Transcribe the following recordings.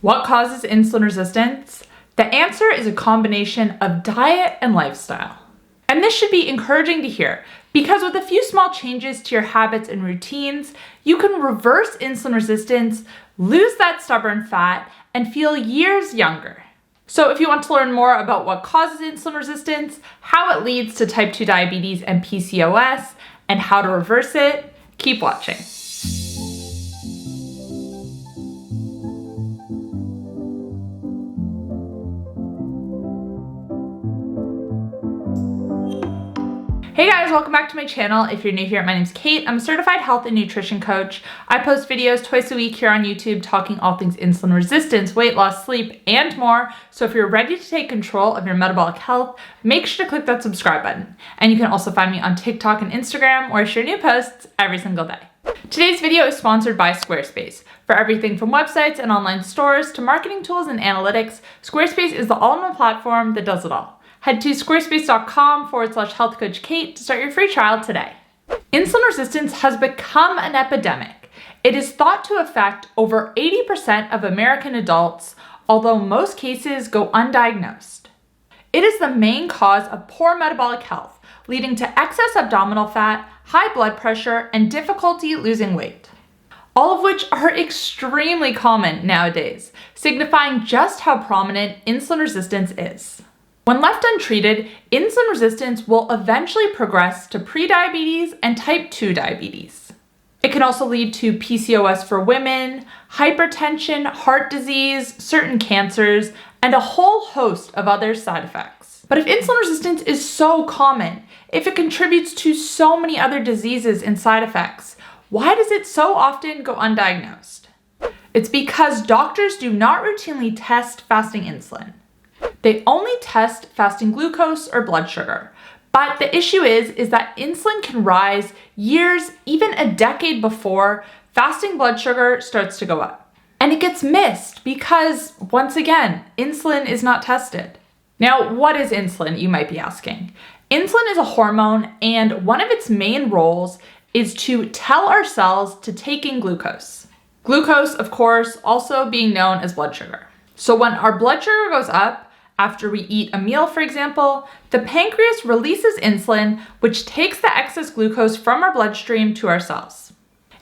What causes insulin resistance? The answer is a combination of diet and lifestyle. And this should be encouraging to hear because with a few small changes to your habits and routines, you can reverse insulin resistance, lose that stubborn fat, and feel years younger. So if you want to learn more about what causes insulin resistance, how it leads to type 2 diabetes and PCOS, and how to reverse it, keep watching. Hey guys, welcome back to my channel. If you're new here, my name's Kate. I'm a certified health and nutrition coach. I post videos twice a week here on YouTube talking all things insulin resistance, weight loss, sleep, and more. So if you're ready to take control of your metabolic health, make sure to click that subscribe button. And you can also find me on TikTok and Instagram where I share new posts every single day. Today's video is sponsored by Squarespace. For everything from websites and online stores to marketing tools and analytics, Squarespace is the all-in-one platform that does it all. Head to squarespace.com/healthcoachkate to start your free trial today. Insulin resistance has become an epidemic. It is thought to affect over 80% of American adults, although most cases go undiagnosed. It is the main cause of poor metabolic health, leading to excess abdominal fat, high blood pressure, and difficulty losing weight. All of which are extremely common nowadays, signifying just how prominent insulin resistance is. When left untreated, insulin resistance will eventually progress to prediabetes and type 2 diabetes. It can also lead to PCOS for women, hypertension, heart disease, certain cancers, and a whole host of other side effects. But if insulin resistance is so common, if it contributes to so many other diseases and side effects, why does it so often go undiagnosed? It's because doctors do not routinely test fasting insulin. They only test fasting glucose or blood sugar. But the issue is that insulin can rise years, even a decade before fasting blood sugar starts to go up. And it gets missed because, once again, insulin is not tested. Now, what is insulin, you might be asking? Insulin is a hormone, and one of its main roles is to tell our cells to take in glucose. Glucose, of course, also being known as blood sugar. So when our blood sugar goes up, after we eat a meal, for example, the pancreas releases insulin, which takes the excess glucose from our bloodstream to our cells.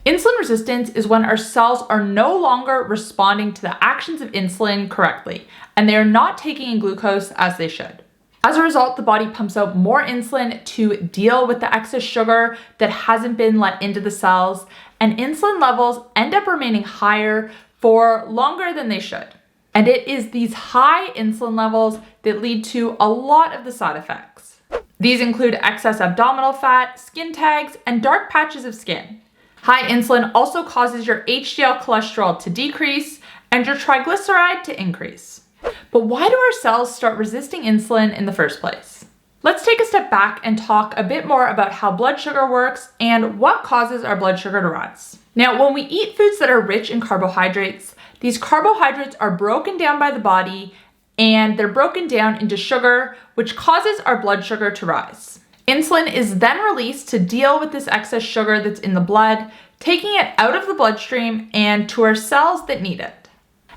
Insulin resistance is when our cells are no longer responding to the actions of insulin correctly, and they are not taking in glucose as they should. As a result, the body pumps out more insulin to deal with the excess sugar that hasn't been let into the cells, and insulin levels end up remaining higher for longer than they should. And it is these high insulin levels that lead to a lot of the side effects. These include excess abdominal fat, skin tags, and dark patches of skin. High insulin also causes your HDL cholesterol to decrease and your triglyceride to increase. But why do our cells start resisting insulin in the first place? Let's take a step back and talk a bit more about how blood sugar works and what causes our blood sugar to rise. Now, when we eat foods that are rich in carbohydrates, these carbohydrates are broken down by the body and they're broken down into sugar, which causes our blood sugar to rise. Insulin is then released to deal with this excess sugar that's in the blood, taking it out of the bloodstream and to our cells that need it.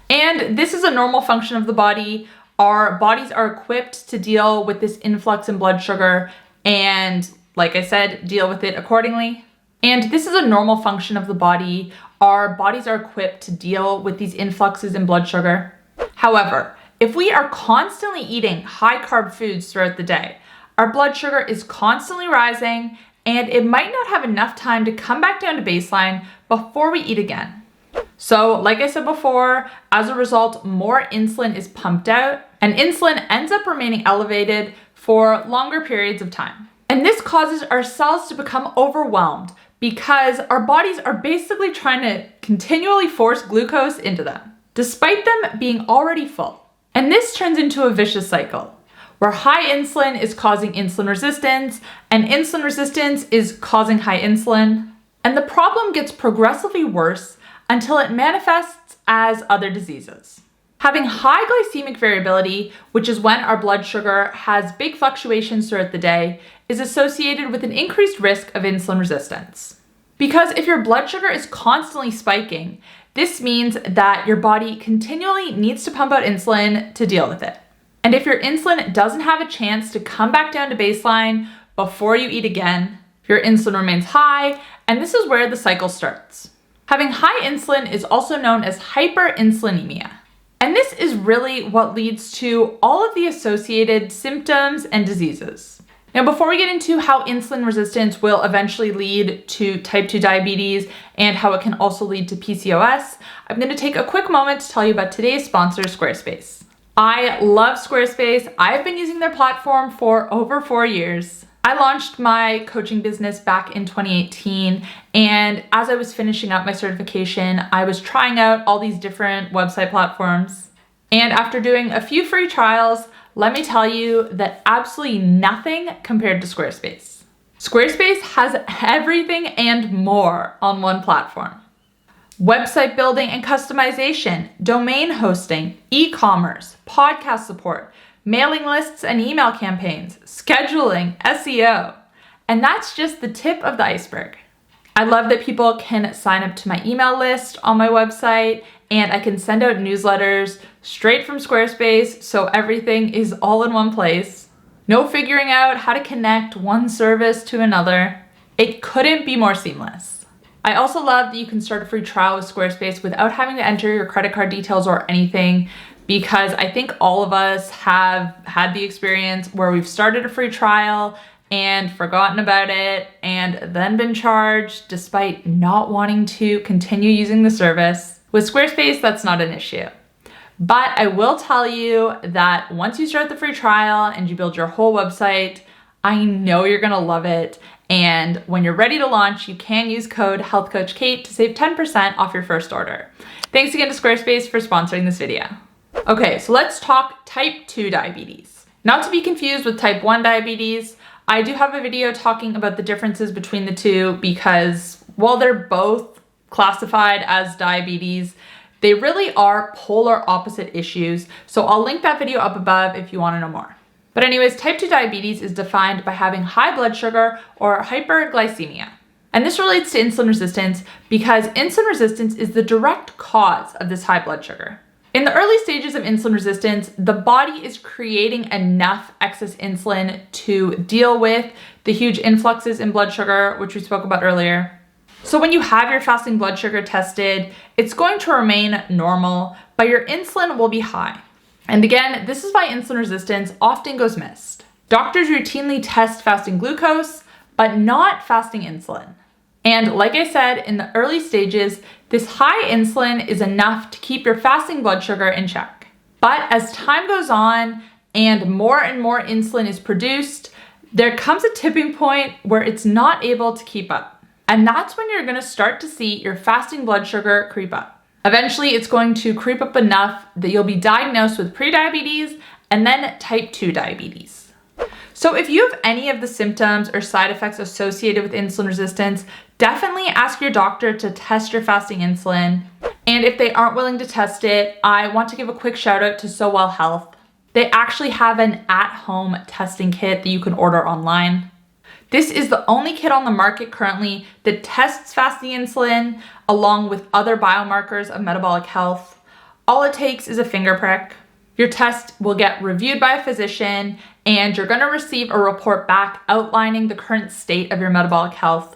And this is a normal function of the body. Our bodies are equipped to deal with this influx in blood sugar and, like I said, deal with it accordingly. And this is a normal function of the body. Our bodies are equipped to deal with these influxes in blood sugar. However, if we are constantly eating high carb foods throughout the day, our blood sugar is constantly rising and it might not have enough time to come back down to baseline before we eat again. So, like I said before, as a result, more insulin is pumped out and insulin ends up remaining elevated for longer periods of time. And this causes our cells to become overwhelmed because our bodies are basically trying to continually force glucose into them, despite them being already full. And this turns into a vicious cycle, where high insulin is causing insulin resistance, and insulin resistance is causing high insulin. And the problem gets progressively worse until it manifests as other diseases. Having high glycemic variability, which is when our blood sugar has big fluctuations throughout the day, is associated with an increased risk of insulin resistance. Because if your blood sugar is constantly spiking, This means that your body continually needs to pump out insulin to deal with it. And if your insulin doesn't have a chance to come back down to baseline before you eat again, your insulin remains high, and this is where the cycle starts. Having high insulin is also known as hyperinsulinemia. And this is really what leads to all of the associated symptoms and diseases. Now, before we get into how insulin resistance will eventually lead to type 2 diabetes and how it can also lead to PCOS, I'm going to take a quick moment to tell you about today's sponsor, Squarespace. I love Squarespace. I've been using their platform for over 4 years. I launched my coaching business back in 2018, and as I was finishing up my certification, I was trying out all these different website platforms. And after doing a few free trials, let me tell you that absolutely nothing compared to Squarespace. Squarespace has everything and more on one platform. Website building and customization, domain hosting, e-commerce, podcast support, mailing lists and email campaigns, scheduling, SEO. And that's just the tip of the iceberg. I love that people can sign up to my email list on my website, and I can send out newsletters straight from Squarespace, so everything is all in one place. No figuring out how to connect one service to another. It couldn't be more seamless. I also love that you can start a free trial with Squarespace without having to enter your credit card details or anything, because I think all of us have had the experience where we've started a free trial and forgotten about it and then been charged despite not wanting to continue using the service. With Squarespace, that's not an issue. But I will tell you that once you start the free trial and you build your whole website, I know you're gonna love it. And when you're ready to launch, you can use code 𝘆𝐾𝙏 to save 10% off your first order. Thanks again to Squarespace for sponsoring this video. Okay, so let's talk type 2 diabetes. Not to be confused with type 1 diabetes. I do have a video talking about the differences between the two because while they're both classified as diabetes, they really are polar opposite issues. So I'll link that video up above if you want to know more. But anyways, type 2 diabetes is defined by having high blood sugar or hyperglycemia. And this relates to insulin resistance because insulin resistance is the direct cause of this high blood sugar. In the early stages of insulin resistance, the body is creating enough excess insulin to deal with the huge influxes in blood sugar, which we spoke about earlier. So when you have your fasting blood sugar tested, it's going to remain normal, but your insulin will be high. And again, this is why insulin resistance often goes missed. Doctors routinely test fasting glucose, but not fasting insulin. And like I said, in the early stages, this high insulin is enough to keep your fasting blood sugar in check. But as time goes on and more insulin is produced, there comes a tipping point where it's not able to keep up. And that's when you're gonna start to see your fasting blood sugar creep up. Eventually, it's going to creep up enough that you'll be diagnosed with prediabetes and then type 2 diabetes. So if you have any of the symptoms or side effects associated with insulin resistance, definitely ask your doctor to test your fasting insulin. And if they aren't willing to test it, I want to give a quick shout out to 𝘆𝙆 Health. They actually have an at-home testing kit that you can order online. This is the only kit on the market currently that tests fasting insulin along with other biomarkers of metabolic health. All it takes is a finger prick. Your test will get reviewed by a physician and you're gonna receive a report back outlining the current state of your metabolic health.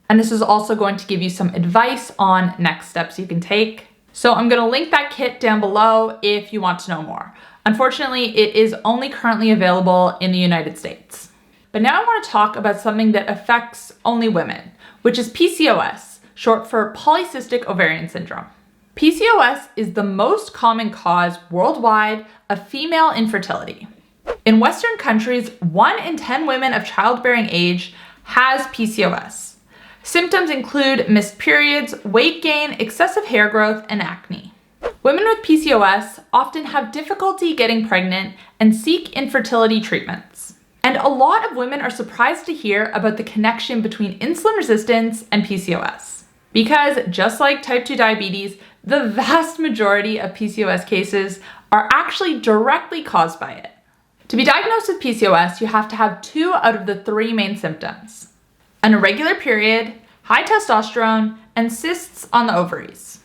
And this is also going to give you some advice on next steps you can take. So I'm gonna link that kit down below if you want to know more. Unfortunately, it is only currently available in the United States. But now I want to talk about something that affects only women, which is PCOS, short for polycystic ovarian syndrome. PCOS is the most common cause worldwide of female infertility. In Western countries, 1 in 10 women of childbearing age has PCOS. Symptoms include missed periods, weight gain, excessive hair growth, and acne. Women with PCOS often have difficulty getting pregnant and seek infertility treatments. And a lot of women are surprised to hear about the connection between insulin resistance and PCOS. Because just like type 2 diabetes, the vast majority of PCOS cases are actually directly caused by it. To be diagnosed with PCOS, you have to have 2 out of the 3 main symptoms: an irregular period, high testosterone, and cysts on the ovaries.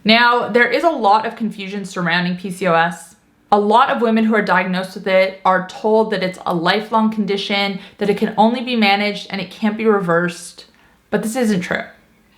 Now, there is a lot of confusion surrounding PCOS. A lot of women who are diagnosed with it are told that it's a lifelong condition, that it can only be managed and it can't be reversed. But this isn't true.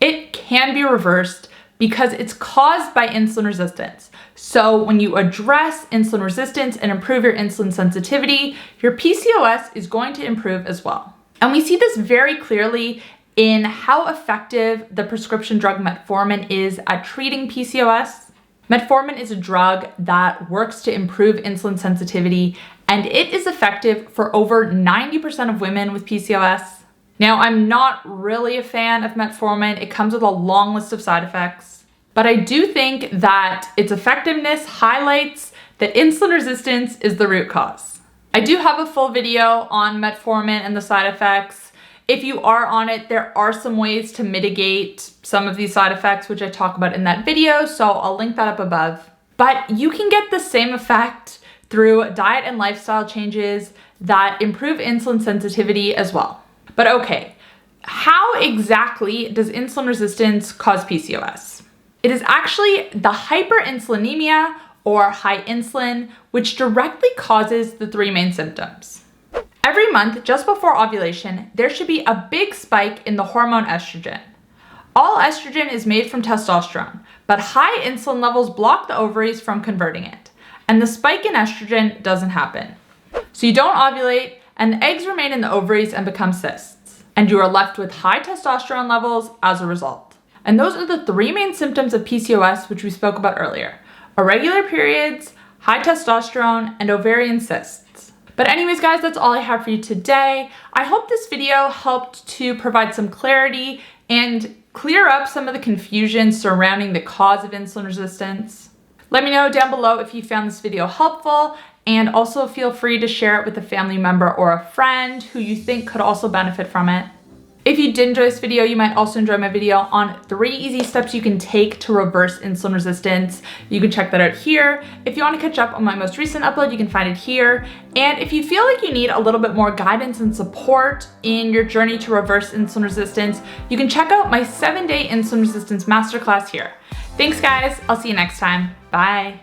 It can be reversed because it's caused by insulin resistance. So when you address insulin resistance and improve your insulin sensitivity, your PCOS is going to improve as well. And we see this very clearly in how effective the prescription drug metformin is at treating PCOS. Metformin is a drug that works to improve insulin sensitivity, and it is effective for over 90% of women with PCOS. Now, I'm not really a fan of metformin. It comes with a long list of side effects, but I do think that its effectiveness highlights that insulin resistance is the root cause. I do have a full video on metformin and the side effects. If you are on it, there are some ways to mitigate some of these side effects, which I talk about in that video, so I'll link that up above. But you can get the same effect through diet and lifestyle changes that improve insulin sensitivity as well. But okay, how exactly does insulin resistance cause PCOS? It is actually the hyperinsulinemia or high insulin, which directly causes the three main symptoms. Every month, just before ovulation, there should be a big spike in the hormone estrogen. All estrogen is made from testosterone, but high insulin levels block the ovaries from converting it, and the spike in estrogen doesn't happen. So you don't ovulate, and the eggs remain in the ovaries and become cysts, and you are left with high testosterone levels as a result. And those are the three main symptoms of PCOS, which we spoke about earlier: irregular periods, high testosterone, and ovarian cysts. But anyways, guys, that's all I have for you today. I hope this video helped to provide some clarity and clear up some of the confusion surrounding the cause of insulin resistance. Let me know down below if you found this video helpful, and also feel free to share it with a family member or a friend who you think could also benefit from it. If you did enjoy this video, you might also enjoy my video on 3 easy steps you can take to reverse insulin resistance. You can check that out here. If you want to catch up on my most recent upload, you can find it here. And if you feel like you need a little bit more guidance and support in your journey to reverse insulin resistance, you can check out my 7-day insulin resistance masterclass here. Thanks, guys. I'll see you next time. Bye.